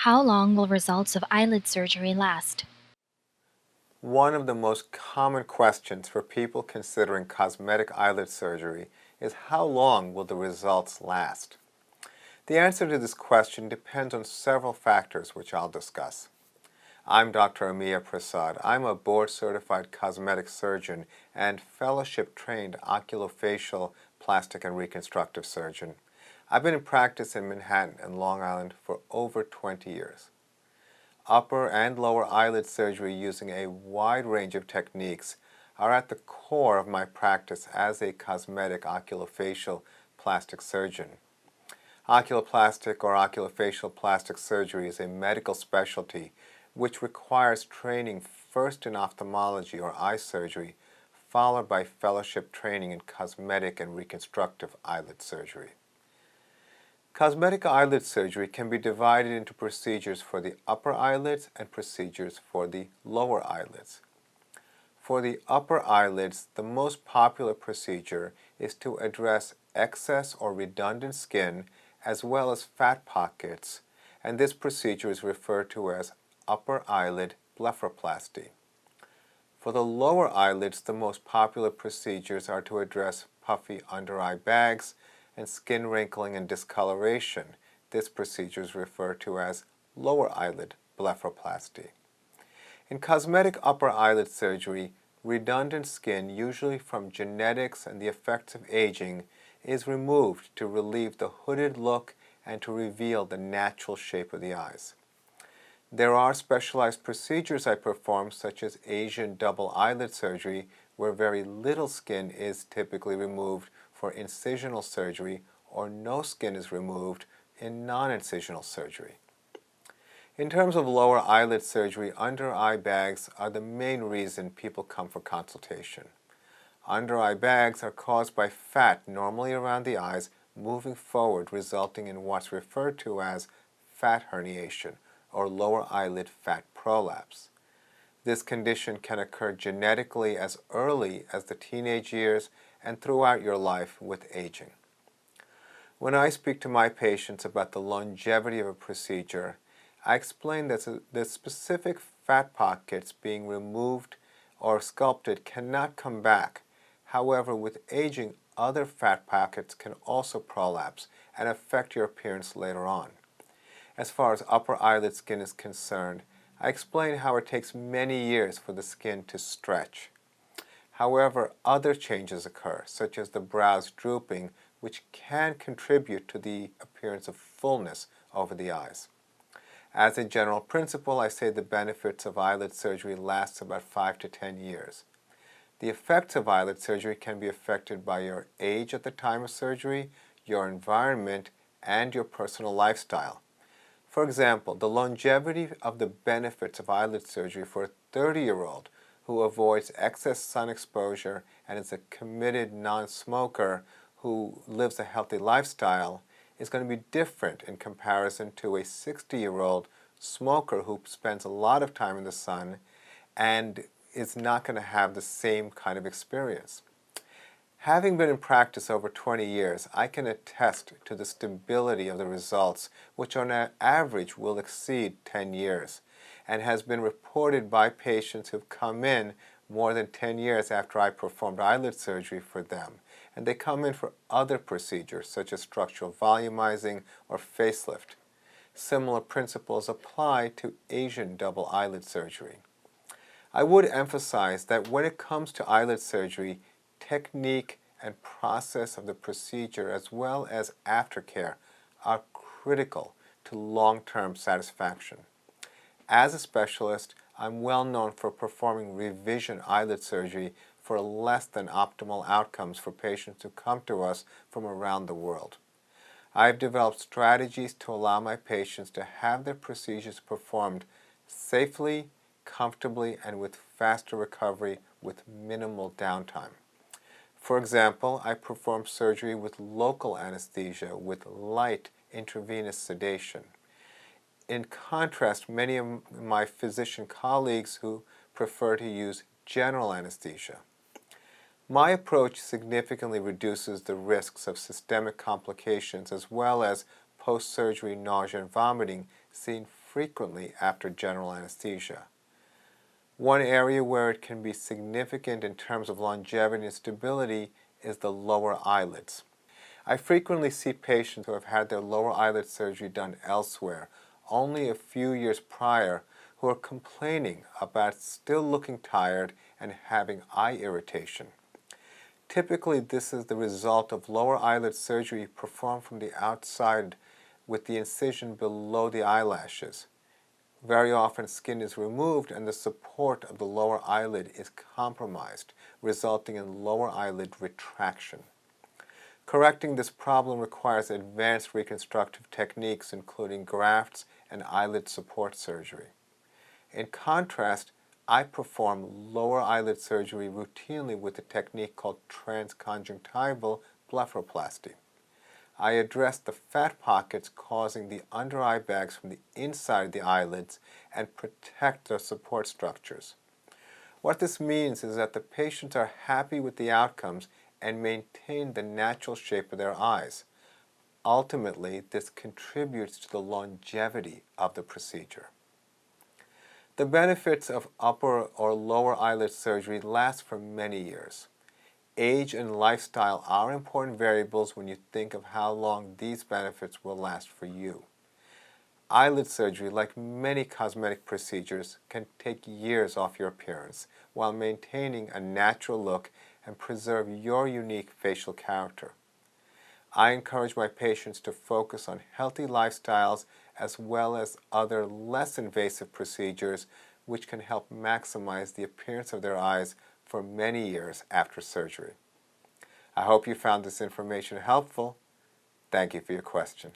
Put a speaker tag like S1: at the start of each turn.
S1: How long will results of eyelid surgery last?
S2: One of the most common questions for people considering cosmetic eyelid surgery is how long will the results last? The answer to this question depends on several factors which I'll discuss. I'm Dr. Amiya Prasad. I'm a board-certified cosmetic surgeon and fellowship-trained oculofacial, plastic, and reconstructive surgeon. I've been in practice in Manhattan and Long Island for over 20 years. Upper and lower eyelid surgery using a wide range of techniques are at the core of my practice as a cosmetic oculofacial plastic surgeon. Oculoplastic or oculofacial plastic surgery is a medical specialty which requires training first in ophthalmology or eye surgery, followed by fellowship training in cosmetic and reconstructive eyelid surgery. Cosmetic eyelid surgery can be divided into procedures for the upper eyelids and procedures for the lower eyelids. For the upper eyelids, the most popular procedure is to address excess or redundant skin as well as fat pockets, and this procedure is referred to as upper eyelid blepharoplasty. For the lower eyelids, the most popular procedures are to address puffy under-eye bags and skin wrinkling and discoloration. This procedure is referred to as lower eyelid blepharoplasty. In cosmetic upper eyelid surgery, redundant skin, usually from genetics and the effects of aging, is removed to relieve the hooded look and to reveal the natural shape of the eyes. There are specialized procedures I perform, such as Asian double eyelid surgery, where very little skin is typically removed for incisional surgery, or no skin is removed in non-incisional surgery. In terms of lower eyelid surgery, under-eye bags are the main reason people come for consultation. Under-eye bags are caused by fat normally around the eyes moving forward, resulting in what's referred to as fat herniation or lower eyelid fat prolapse. This condition can occur genetically as early as the teenage years and throughout your life with aging. When I speak to my patients about the longevity of a procedure, I explain that the specific fat pockets being removed or sculpted cannot come back. However, with aging, other fat pockets can also prolapse and affect your appearance later on. As far as upper eyelid skin is concerned, I explain how it takes many years for the skin to stretch. However, other changes occur, such as the brows drooping, which can contribute to the appearance of fullness over the eyes. As a general principle, I say the benefits of eyelid surgery lasts about 5 to 10 years. The effects of eyelid surgery can be affected by your age at the time of surgery, your environment, and your personal lifestyle. For example, the longevity of the benefits of eyelid surgery for a 30-year-old who avoids excess sun exposure and is a committed non-smoker who lives a healthy lifestyle is going to be different in comparison to a 60-year-old smoker who spends a lot of time in the sun and is not going to have the same kind of experience. Having been in practice over 20 years, I can attest to the stability of the results, which on average will exceed 10 years, and has been reported by patients who've come in more than 10 years after I performed eyelid surgery for them, and they come in for other procedures such as structural volumizing or facelift. Similar principles apply to Asian double eyelid surgery. I would emphasize that when it comes to eyelid surgery, technique and process of the procedure as well as aftercare are critical to long-term satisfaction. As a specialist, I'm well known for performing revision eyelid surgery for less than optimal outcomes for patients who come to us from around the world. I've developed strategies to allow my patients to have their procedures performed safely, comfortably, and with faster recovery with minimal downtime. For example, I perform surgery with local anesthesia with light intravenous sedation. In contrast, many of my physician colleagues who prefer to use general anesthesia. My approach significantly reduces the risks of systemic complications as well as post-surgery nausea and vomiting seen frequently after general anesthesia. One area where it can be significant in terms of longevity and stability is the lower eyelids. I frequently see patients who have had their lower eyelid surgery done elsewhere only a few years prior who are complaining about still looking tired and having eye irritation. Typically, this is the result of lower eyelid surgery performed from the outside with the incision below the eyelashes. Very often, skin is removed and the support of the lower eyelid is compromised, resulting in lower eyelid retraction. Correcting this problem requires advanced reconstructive techniques, including grafts and eyelid support surgery. In contrast, I perform lower eyelid surgery routinely with a technique called transconjunctival blepharoplasty. I address the fat pockets causing the under eye bags from the inside of the eyelids and protect their support structures. What this means is that the patients are happy with the outcomes and maintain the natural shape of their eyes. Ultimately, this contributes to the longevity of the procedure. The benefits of upper or lower eyelid surgery last for many years. Age and lifestyle are important variables when you think of how long these benefits will last for you. Eyelid surgery, like many cosmetic procedures, can take years off your appearance while maintaining a natural look and preserve your unique facial character. I encourage my patients to focus on healthy lifestyles as well as other less invasive procedures which can help maximize the appearance of their eyes for many years after surgery. I hope you found this information helpful. Thank you for your question.